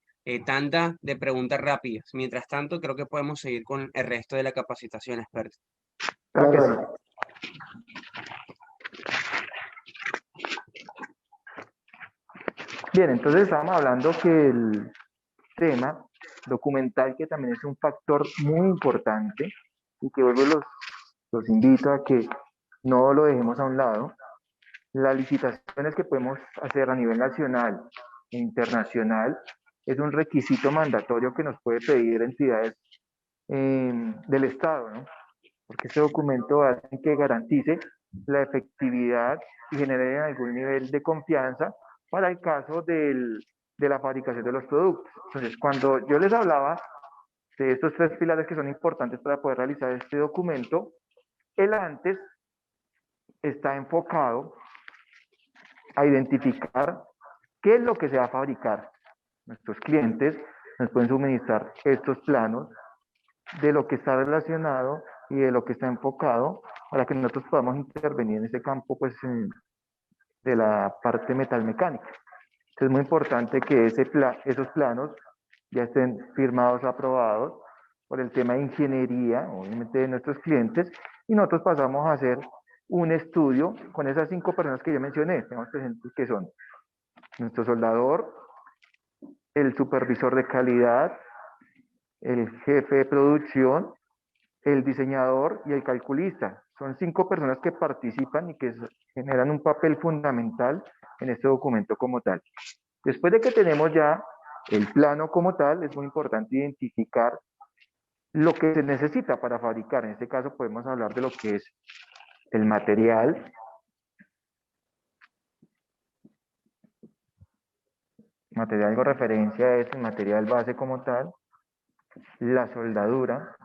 tanda de preguntas rápidas. Mientras tanto, creo que podemos seguir con el resto de la capacitación, experto. Claro que sí. Bien, entonces estábamos hablando que el tema documental, que también es un factor muy importante y que vuelvo los invito a que no lo dejemos a un lado. Las licitaciones que podemos hacer a nivel nacional e internacional es un requisito mandatorio que nos puede pedir entidades del Estado, ¿no? Porque este documento hace que garantice la efectividad y genere algún nivel de confianza para el caso de la fabricación de los productos. Entonces, cuando yo les hablaba de estos 3 pilares que son importantes para poder realizar este documento, el antes está enfocado a identificar qué es lo que se va a fabricar. Nuestros clientes nos pueden suministrar estos planos de lo que está relacionado y de lo que está enfocado para que nosotros podamos intervenir en ese campo pues, de la parte metalmecánica. Entonces es muy importante que esos planos ya estén firmados, aprobados por el tema de ingeniería, obviamente de nuestros clientes, y nosotros pasamos a hacer un estudio con esas 5 personas que yo mencioné. Tenemos presentes que son nuestro soldador, el supervisor de calidad, el jefe de producción, el diseñador y el calculista. Son 5 personas que participan y que generan un papel fundamental en este documento como tal. Después de que tenemos ya el plano como tal, es muy importante identificar lo que se necesita para fabricar. En este caso podemos hablar de lo que es el material, con referencia es el material base como tal, la soldadura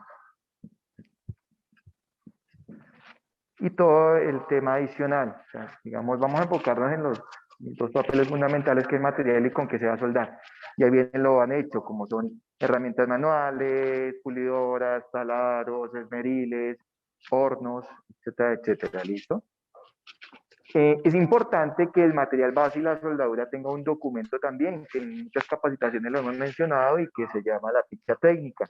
y todo el tema adicional. O sea, digamos, vamos a enfocarnos en los 2 papeles fundamentales que es material y con qué se va a soldar. Ya bien lo han hecho, como son herramientas manuales, pulidoras, taladros, esmeriles, hornos, etcétera, etcétera. ¿Listo? Es importante que el material base y la soldadura tenga un documento también, que en muchas capacitaciones lo hemos mencionado y que se llama la ficha técnica.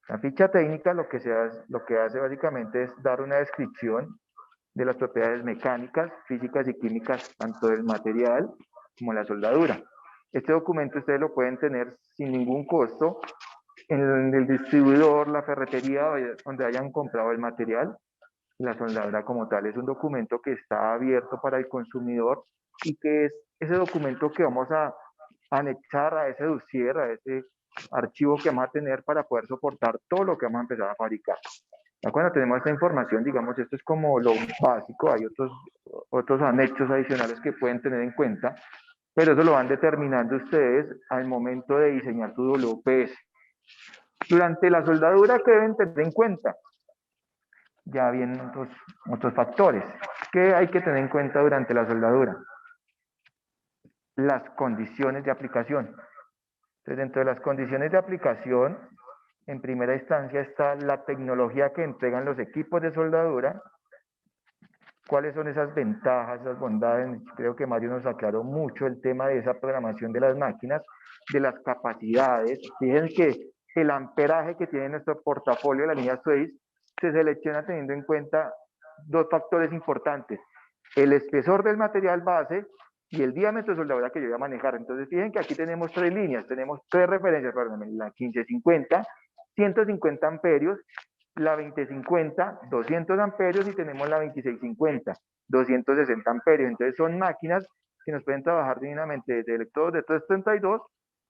La ficha técnica lo que hace básicamente es dar una descripción de las propiedades mecánicas, físicas y químicas, tanto del material como la soldadura. Este documento ustedes lo pueden tener sin ningún costo en el distribuidor, la ferretería, donde hayan comprado el material. La soldadura como tal es un documento que está abierto para el consumidor y que es ese documento que vamos a anexar a ese dossier, a ese archivo que vamos a tener para poder soportar todo lo que vamos a empezar a fabricar. Ya cuando tenemos esta información, digamos, esto es como lo básico, hay otros anexos adicionales que pueden tener en cuenta, pero eso lo van determinando ustedes al momento de diseñar su WPS. Durante la soldadura, ¿qué deben tener en cuenta? Ya vienen otros factores que hay que tener en cuenta durante la soldadura. Las condiciones de aplicación. Entonces, dentro de las condiciones de aplicación, en primera instancia está la tecnología que entregan los equipos de soldadura. ¿Cuáles son esas ventajas, esas bondades? Creo que Mario nos aclaró mucho el tema de esa programación de las máquinas, de las capacidades. Fíjense que el amperaje que tiene nuestro portafolio, la línea 6, se selecciona teniendo en cuenta 2 factores importantes: el espesor del material base y el diámetro de soldadura que yo voy a manejar. Entonces, fíjense que aquí tenemos 3 líneas, tenemos 3 referencias, perdón, la 1550, 150 amperios, la 2050, 200 amperios, y tenemos la 2650, 260 amperios. Entonces son máquinas que nos pueden trabajar divinamente desde electrodos de 332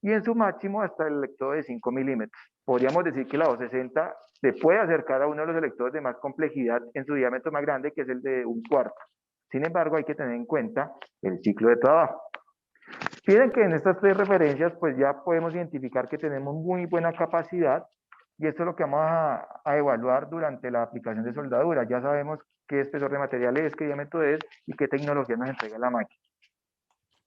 y en su máximo hasta el electrodo de 5 milímetros. Podríamos decir que la 260 se puede acercar a uno de los electrodos de más complejidad en su diámetro más grande, que es el de 1/4. Sin embargo, hay que tener en cuenta el ciclo de trabajo. Fíjense que en estas 3 referencias pues ya podemos identificar que tenemos muy buena capacidad, y esto es lo que vamos a evaluar durante la aplicación de soldadura. Ya sabemos qué espesor de material es, qué diámetro es y qué tecnología nos entrega la máquina.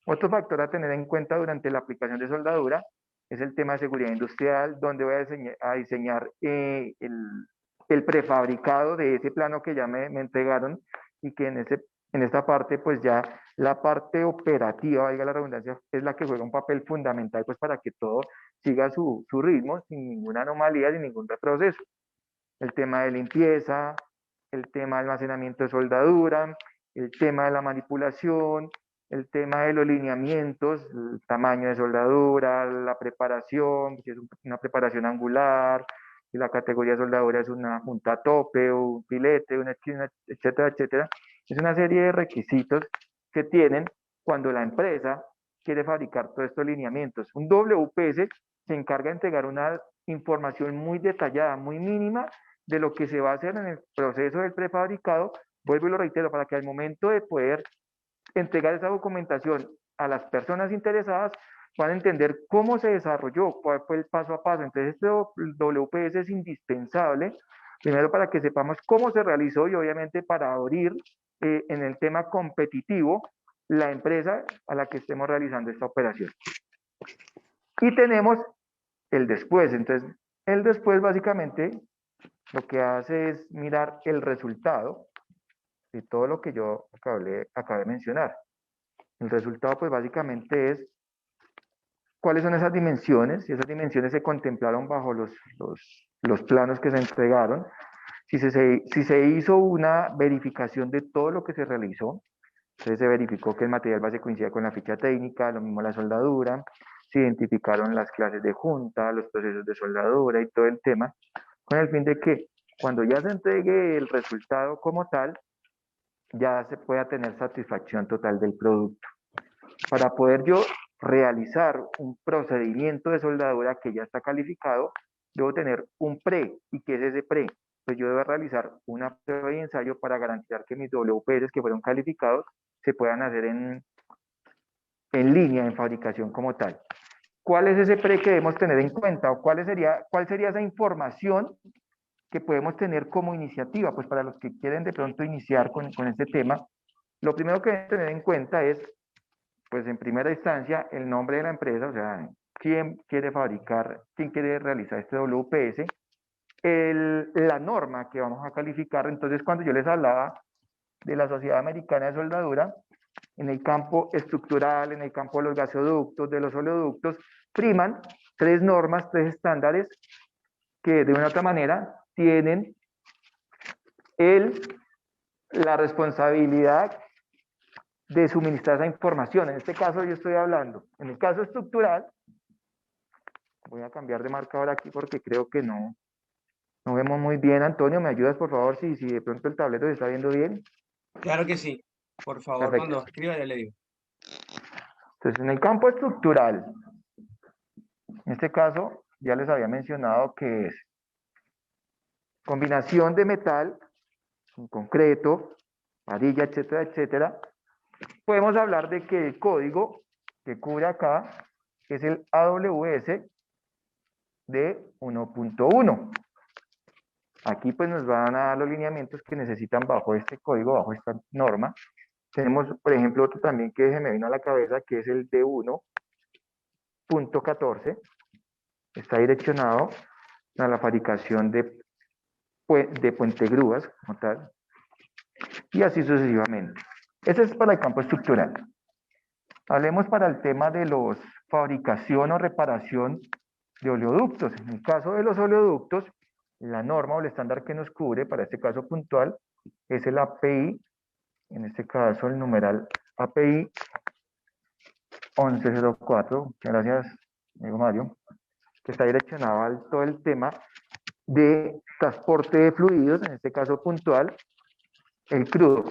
Otro factor a tener en cuenta durante la aplicación de soldadura es el tema de seguridad industrial, donde voy a diseñar el prefabricado de ese plano que ya me entregaron, y que en esta parte pues ya la parte operativa, valga la redundancia, es la que juega un papel fundamental pues para que todo siga su ritmo sin ninguna anomalía, sin ningún retroceso. El tema de limpieza, el tema de almacenamiento de soldadura, el tema de la manipulación, el tema de los lineamientos, el tamaño de soldadura, la preparación, si es una preparación angular, si la categoría de soldadura es una junta a tope o un filete, una esquina, etcétera, etcétera. Es una serie de requisitos que tienen cuando la empresa quiere fabricar todos estos lineamientos. Un WPS se encarga de entregar una información muy detallada, muy mínima, de lo que se va a hacer en el proceso del prefabricado. Vuelvo y lo reitero, para que al momento de poder entregar esa documentación a las personas interesadas, puedan entender cómo se desarrolló, cuál fue el paso a paso. Entonces, este WPS es indispensable, primero para que sepamos cómo se realizó y obviamente para abrir en el tema competitivo la empresa a la que estemos realizando esta operación. Y tenemos el después. Entonces, el después básicamente lo que hace es mirar el resultado de todo lo que yo acabé de mencionar. El resultado pues básicamente es cuáles son esas dimensiones, y esas dimensiones se contemplaron bajo los planos que se entregaron, si se hizo una verificación de todo lo que se realizó. Entonces se verificó que el material base coincidía con la ficha técnica, lo mismo la soldadura, se identificaron las clases de junta, los procesos de soldadura y todo el tema, con el fin de que cuando ya se entregue el resultado como tal, ya se pueda tener satisfacción total del producto. Para poder yo realizar un procedimiento de soldadura que ya está calificado, debo tener un pre. ¿Y qué es ese pre? Pues yo debo realizar una prueba y ensayo para garantizar que mis WPS que fueron calificados se puedan hacer en línea, en fabricación como tal. ¿Cuál es ese pre que debemos tener en cuenta? ¿O cuál sería esa información que podemos tener como iniciativa? Pues para los que quieren de pronto iniciar con este tema, lo primero que deben tener en cuenta es, pues en primera instancia, el nombre de la empresa, o sea, quién quiere fabricar, quién quiere realizar este WPS, la norma que vamos a calificar. Entonces, cuando yo les hablaba de la Sociedad Americana de Soldadura, en el campo estructural, en el campo de los gasoductos, de los oleoductos, priman 3 normas, 3 estándares que de una u otra manera tienen la responsabilidad de suministrar esa información. En este caso yo estoy hablando, en el caso estructural, voy a cambiar de marcador aquí porque creo que no vemos muy bien. Antonio, ¿me ayudas por favor si de pronto el tablero se está viendo bien? Claro que sí. Por favor, Perfecto. cuando escriba ya le digo. Entonces, en el campo estructural, en este caso, ya les había mencionado que es combinación de metal, en concreto, varilla, etcétera, etcétera. Podemos hablar de que el código que cubre acá es el AWS de 1.1. Aquí pues nos van a dar los lineamientos que necesitan bajo este código, bajo esta norma. Tenemos, por ejemplo, otro también que se me vino a la cabeza, que es el D1.14. Está direccionado a la fabricación de puentegrúas, como tal, y así sucesivamente. Ese es para el campo estructural. Hablemos para el tema de los fabricación o reparación de oleoductos. En el caso de los oleoductos, la norma o el estándar que nos cubre para este caso puntual es el API, en este caso el numeral API 1104. Muchas gracias, amigo Mario, que está direccionado a todo el tema de transporte de fluidos, en este caso puntual, el crudo.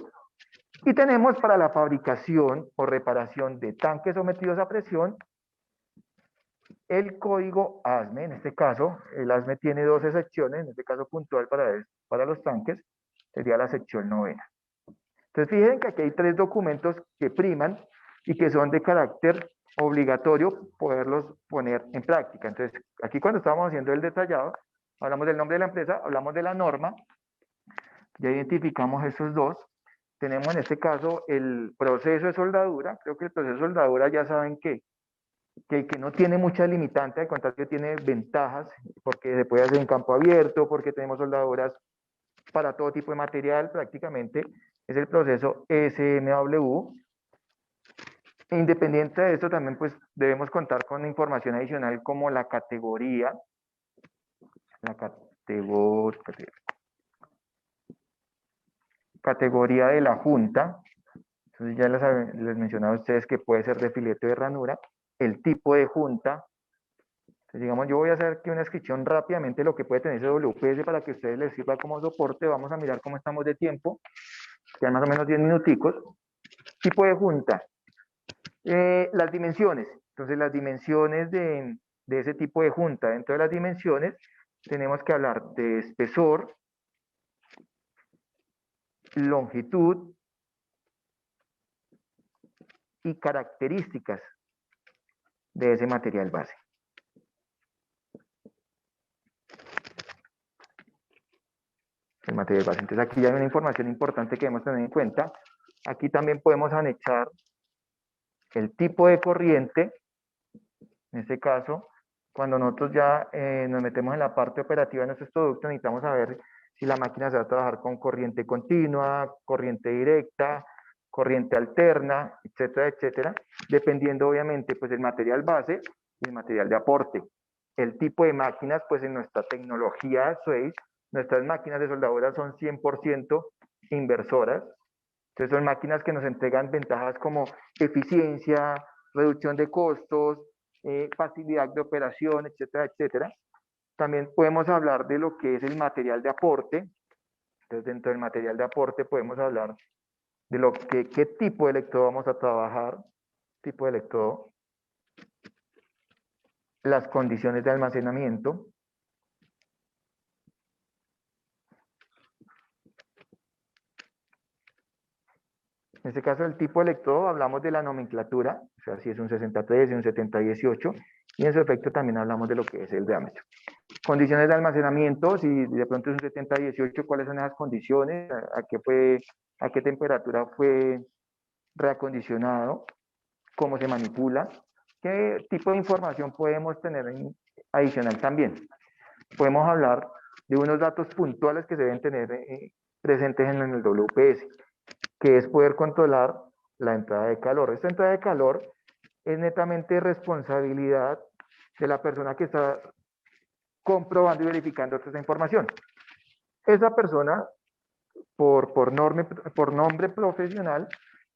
Y tenemos para la fabricación o reparación de tanques sometidos a presión el código ASME. En este caso, el ASME tiene 12 secciones, en este caso puntual para los tanques, sería la sección 9. Entonces, fíjense que aquí hay 3 documentos que priman y que son de carácter obligatorio poderlos poner en práctica. Entonces, aquí cuando estábamos haciendo el detallado, hablamos del nombre de la empresa, hablamos de la norma, ya identificamos esos 2. Tenemos en este caso el proceso de soldadura. Creo que el proceso de soldadura ya saben que no tiene mucha limitante, al contrario tiene ventajas, porque se puede hacer en campo abierto, porque tenemos soldaduras para todo tipo de material prácticamente. Es el proceso SMW. Independiente de esto, también pues debemos contar con información adicional como la categoría de la junta. Entonces ya les mencionaba a ustedes que puede ser de filete o de ranura, el tipo de junta. Entonces, digamos, yo voy a hacer aquí una descripción rápidamente de lo que puede tener ese WPS para que a ustedes les sirva como soporte. Vamos a mirar cómo estamos de tiempo, ya más o menos 10 minuticos. Tipo de junta. Las dimensiones. Entonces, las dimensiones de ese tipo de junta. Dentro de las dimensiones tenemos que hablar de espesor, longitud y características de ese material base. El material base. Entonces aquí ya hay una información importante que debemos tener en cuenta. Aquí también podemos anexar el tipo de corriente. En este caso, cuando nosotros ya nos metemos en la parte operativa de nuestros productos, necesitamos saber si la máquina se va a trabajar con corriente continua, corriente directa, corriente alterna, etcétera, etcétera, dependiendo obviamente pues del material base y el material de aporte. El tipo de máquinas, pues en nuestra tecnología SWACE, nuestras máquinas de soldadura son 100% inversoras. Entonces son máquinas que nos entregan ventajas como eficiencia, reducción de costos, facilidad de operación, etcétera, etcétera. También podemos hablar de lo que es el material de aporte. Entonces dentro del material de aporte podemos hablar de lo que, qué tipo de electrodo vamos a trabajar, tipo de electrodo, las condiciones de almacenamiento, en este caso el tipo de electrodo hablamos de la nomenclatura, o sea, si es un 6013, un 7018, y en su efecto también hablamos de lo que es el diámetro. Condiciones de almacenamiento, si de pronto es un 7018, ¿cuáles son esas condiciones? ¿A qué temperatura fue reacondicionado? ¿Cómo se manipula? ¿Qué tipo de información podemos tener adicional también? Podemos hablar de unos datos puntuales que se deben tener presentes en el WPS, que es poder controlar la entrada de calor. Esta entrada de calor es netamente responsabilidad de la persona que está comprobando y verificando toda esa información. Esa persona, por nombre profesional,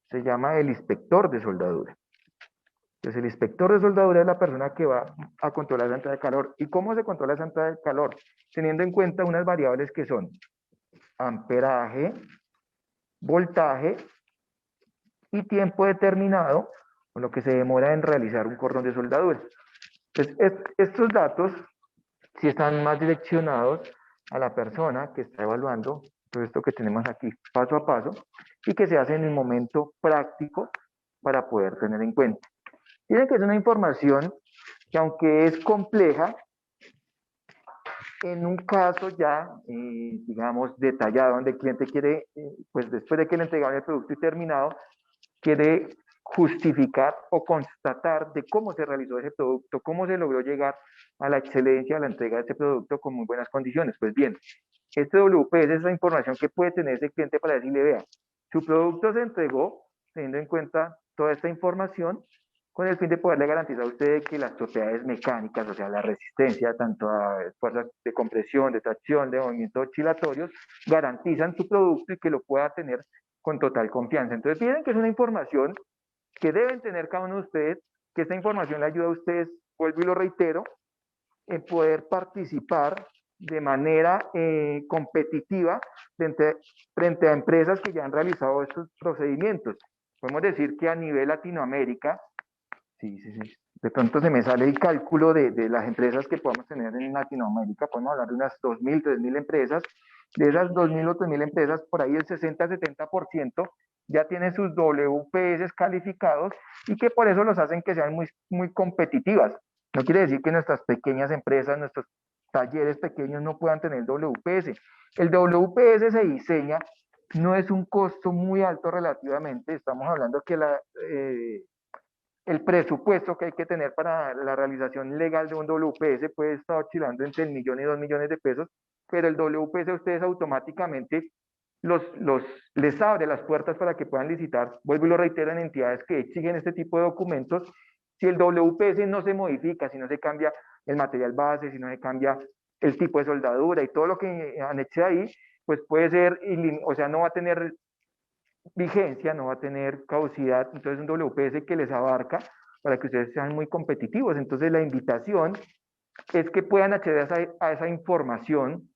se llama el inspector de soldadura. Entonces, el inspector de soldadura es la persona que va a controlar la entrada de calor. ¿Y cómo se controla esa entrada de calor? Teniendo en cuenta unas variables que son amperaje, voltaje y tiempo determinado, con lo que se demora en realizar un cordón de soldadura. Entonces, estos datos sí están más direccionados a la persona que está evaluando todo esto que tenemos aquí paso a paso y que se hace en el momento práctico para poder tener en cuenta. Miren que es una información que, aunque es compleja, en un caso ya, digamos, detallado, donde el cliente quiere, pues después de que le entregaron el producto y terminado, quiere justificar o constatar de cómo se realizó ese producto, cómo se logró llegar a la excelencia, a la entrega de ese producto con muy buenas condiciones. Pues bien, este WPS es la información que puede tener ese cliente para decirle, vea, su producto se entregó teniendo en cuenta toda esta información con el fin de poderle garantizar a usted que las propiedades mecánicas, o sea, la resistencia tanto a fuerzas de compresión, de tracción, de movimientos oscilatorios, garantizan su producto y que lo pueda tener con total confianza. Entonces, miren que es una información que deben tener cada uno de ustedes, que esta información le ayuda a ustedes, vuelvo y lo reitero, en poder participar de manera competitiva frente a empresas que ya han realizado estos procedimientos. Podemos decir que a nivel Latinoamérica, sí, de pronto se me sale el cálculo de las empresas que podemos tener en Latinoamérica, podemos hablar de unas 2.000, 3.000 empresas, de esas 2.000 o 3.000 empresas, por ahí el 60-70% ya tienen sus WPS calificados y que por eso los hacen que sean muy, muy competitivas. No quiere decir que nuestras pequeñas empresas, nuestros talleres pequeños no puedan tener WPS. El WPS se diseña, no es un costo muy alto relativamente, estamos hablando que el presupuesto que hay que tener para la realización legal de un WPS puede estar oscilando entre el 1 y 2 millones de pesos, pero el WPS a ustedes automáticamente les abre las puertas para que puedan licitar, vuelvo y lo reitero, en entidades que exigen este tipo de documentos. Si el WPS no se modifica, si no se cambia el material base, si no se cambia el tipo de soldadura y todo lo que anexe ahí, pues puede ser, o sea, no va a tener vigencia, no va a tener caducidad, entonces un WPS que les abarca para que ustedes sean muy competitivos. Entonces la invitación es que puedan acceder a esa información.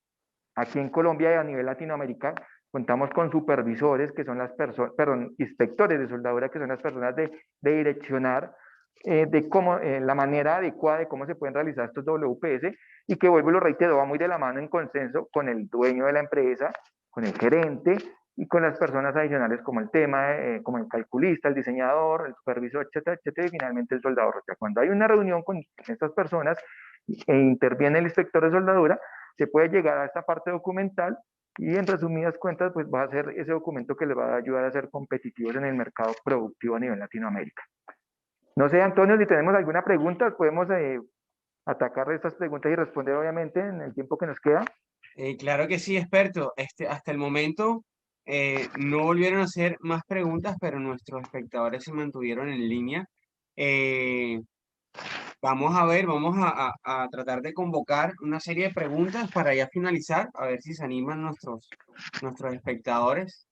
Aquí en Colombia y a nivel Latinoamérica contamos con supervisores que son las personas, perdón, inspectores de soldadura que son las personas de direccionar de cómo, la manera adecuada de cómo se pueden realizar estos WPS y que vuelvo y lo reitero, va muy de la mano en consenso con el dueño de la empresa, con el gerente y con las personas adicionales como el tema, como el calculista, el diseñador, el supervisor, etcétera, etcétera, y finalmente el soldador. O sea, cuando hay una reunión con estas personas e interviene el inspector de soldadura, se puede llegar a esta parte documental y en resumidas cuentas, pues va a ser ese documento que les va a ayudar a ser competitivos en el mercado productivo a nivel Latinoamérica. No sé, Antonio, si tenemos alguna pregunta, podemos atacar estas preguntas y responder obviamente en el tiempo que nos queda. Claro que sí, experto. Hasta el momento no volvieron a hacer más preguntas, pero nuestros espectadores se mantuvieron en línea. Eh, Vamos a ver, vamos a tratar de convocar una serie de preguntas para ya finalizar, a ver si se animan nuestros espectadores.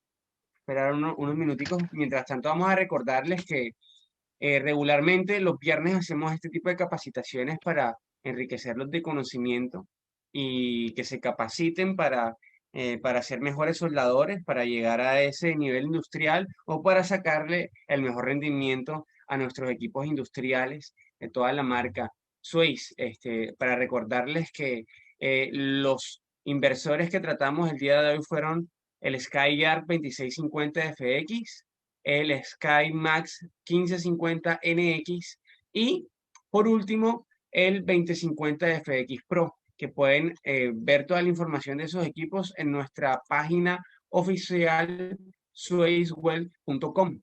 Esperar unos minuticos. Mientras tanto, vamos a recordarles que regularmente los viernes hacemos este tipo de capacitaciones para enriquecerlos de conocimiento y que se capaciten para ser mejores soldadores, para llegar a ese nivel industrial o para sacarle el mejor rendimiento a nuestros equipos industriales de toda la marca Swayze. Para recordarles que los inversores que tratamos el día de hoy fueron el Skyguard 2650 FX, el Sky Max 1550 NX y por último el 2050 FX Pro, que pueden ver toda la información de esos equipos en nuestra página oficial swayzewell.com.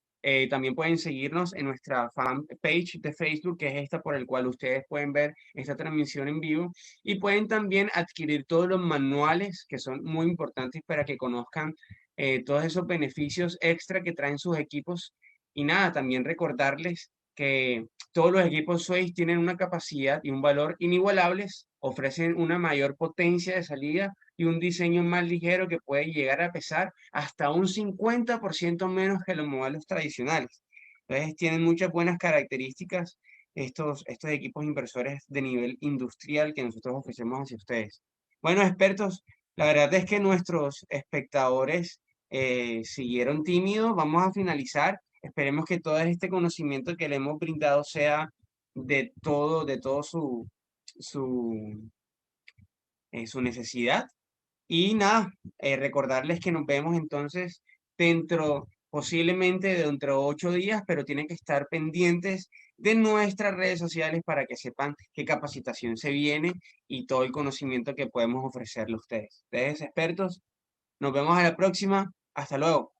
También pueden seguirnos en nuestra fanpage de Facebook, que es esta por el cual ustedes pueden ver esta transmisión en vivo, y pueden también adquirir todos los manuales que son muy importantes para que conozcan todos esos beneficios extra que traen sus equipos. Y nada, también recordarles que todos los equipos Swayze tienen una capacidad y un valor inigualables, ofrecen una mayor potencia de salida y un diseño más ligero que puede llegar a pesar hasta un 50% menos que los modelos tradicionales. Entonces tienen muchas buenas características estos equipos inversores de nivel industrial que nosotros ofrecemos hacia ustedes. Bueno, expertos, la verdad es que nuestros espectadores siguieron tímidos. Vamos a finalizar. Esperemos que todo este conocimiento que le hemos brindado sea de todo su necesidad. Y nada, recordarles que nos vemos entonces posiblemente dentro de 8 días, pero tienen que estar pendientes de nuestras redes sociales para que sepan qué capacitación se viene y todo el conocimiento que podemos ofrecerle a ustedes. Ustedes expertos, nos vemos a la próxima. Hasta luego.